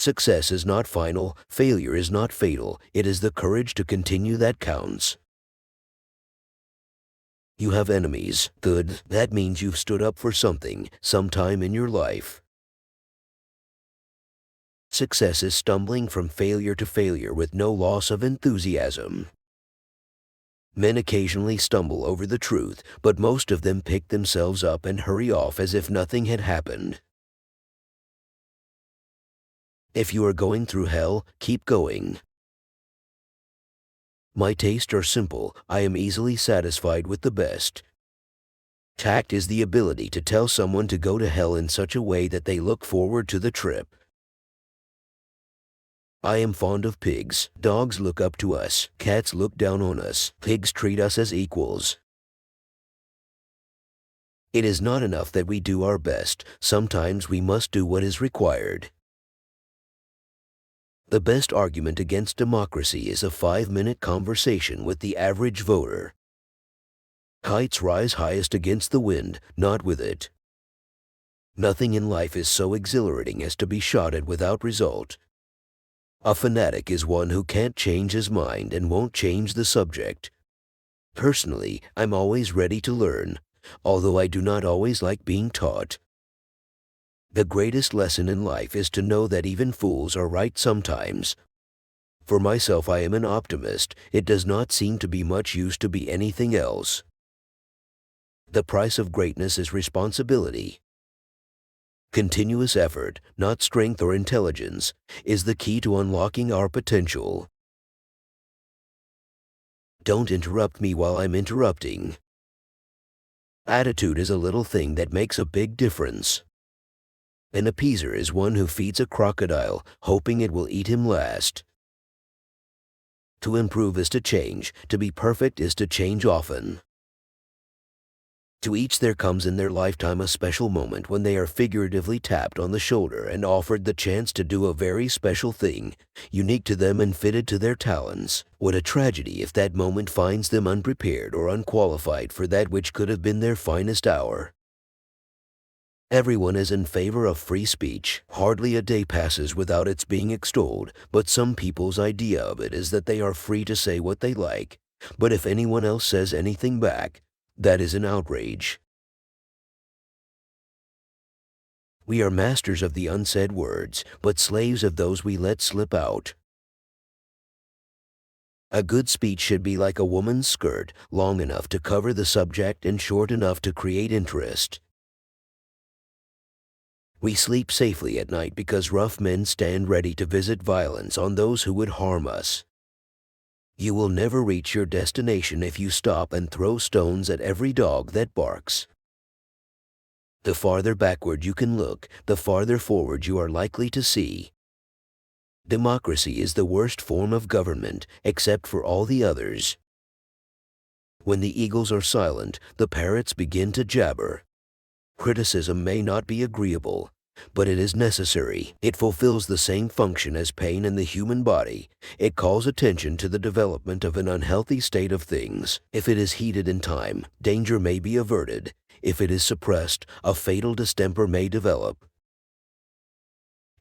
Success is not final, failure is not fatal, it is the courage to continue that counts. You have enemies. Good. That means you've stood up for something, sometime in your life. Success is stumbling from failure to failure with no loss of enthusiasm. Men occasionally stumble over the truth, but most of them pick themselves up and hurry off as if nothing had happened. If you are going through hell, keep going. My tastes are simple. I am easily satisfied with the best. Tact is the ability to tell someone to go to hell in such a way that they look forward to the trip. I am fond of pigs. Dogs look up to us. Cats look down on us. Pigs treat us as equals. It is not enough that we do our best. Sometimes we must do what is required. The best argument against democracy is a 5-minute conversation with the average voter. Kites rise highest against the wind, not with it. Nothing in life is so exhilarating as to be shot at without result. A fanatic is one who can't change his mind and won't change the subject. Personally, I'm always ready to learn, although I do not always like being taught. The greatest lesson in life is to know that even fools are right sometimes. For myself, I am an optimist. It does not seem to be much use to be anything else. The price of greatness is responsibility. Continuous effort, not strength or intelligence, is the key to unlocking our potential. Don't interrupt me while I'm interrupting. Attitude is a little thing that makes a big difference. An appeaser is one who feeds a crocodile, hoping it will eat him last. To improve is to change. To be perfect is to change often. To each there comes in their lifetime a special moment when they are figuratively tapped on the shoulder and offered the chance to do a very special thing, unique to them and fitted to their talents. What a tragedy if that moment finds them unprepared or unqualified for that which could have been their finest hour. Everyone is in favor of free speech. Hardly a day passes without its being extolled, but some people's idea of it is that they are free to say what they like. But if anyone else says anything back, that is an outrage. We are masters of the unsaid words, but slaves of those we let slip out. A good speech should be like a woman's skirt, long enough to cover the subject and short enough to create interest. We sleep safely at night because rough men stand ready to visit violence on those who would harm us. You will never reach your destination if you stop and throw stones at every dog that barks. The farther backward you can look, the farther forward you are likely to see. Democracy is the worst form of government, except for all the others. When the eagles are silent, the parrots begin to jabber. Criticism may not be agreeable, but it is necessary. It fulfills the same function as pain in the human body. It calls attention to the development of an unhealthy state of things. If it is heeded in time, danger may be averted. If it is suppressed, a fatal distemper may develop.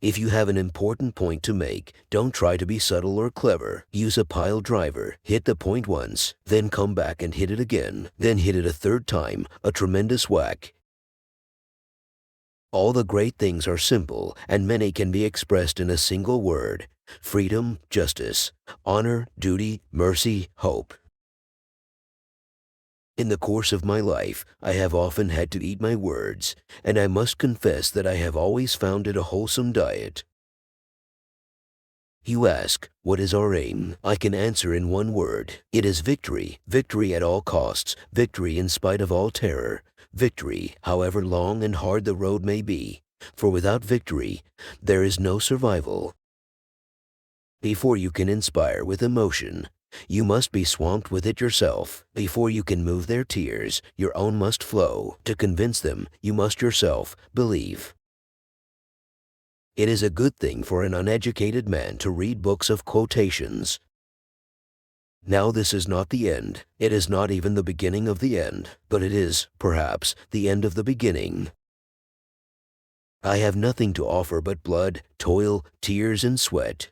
If you have an important point to make, don't try to be subtle or clever. Use a pile driver. Hit the point once, then come back and hit it again. Then hit it a third time, a tremendous whack. All the great things are simple, and many can be expressed in a single word: freedom, justice, honor, duty, mercy, hope. In the course of my life, I have often had to eat my words, and I must confess that I have always found it a wholesome diet. You ask, what is our aim? I can answer in one word. It is victory. Victory at all costs. Victory in spite of all terror. Victory, however long and hard the road may be. For without victory, there is no survival. Before you can inspire with emotion, you must be swamped with it yourself. Before you can move their tears, your own must flow. To convince them, you must yourself believe. It is a good thing for an uneducated man to read books of quotations. Now this is not the end. It is not even the beginning of the end, but it is, perhaps, the end of the beginning. I have nothing to offer but blood, toil, tears, and sweat.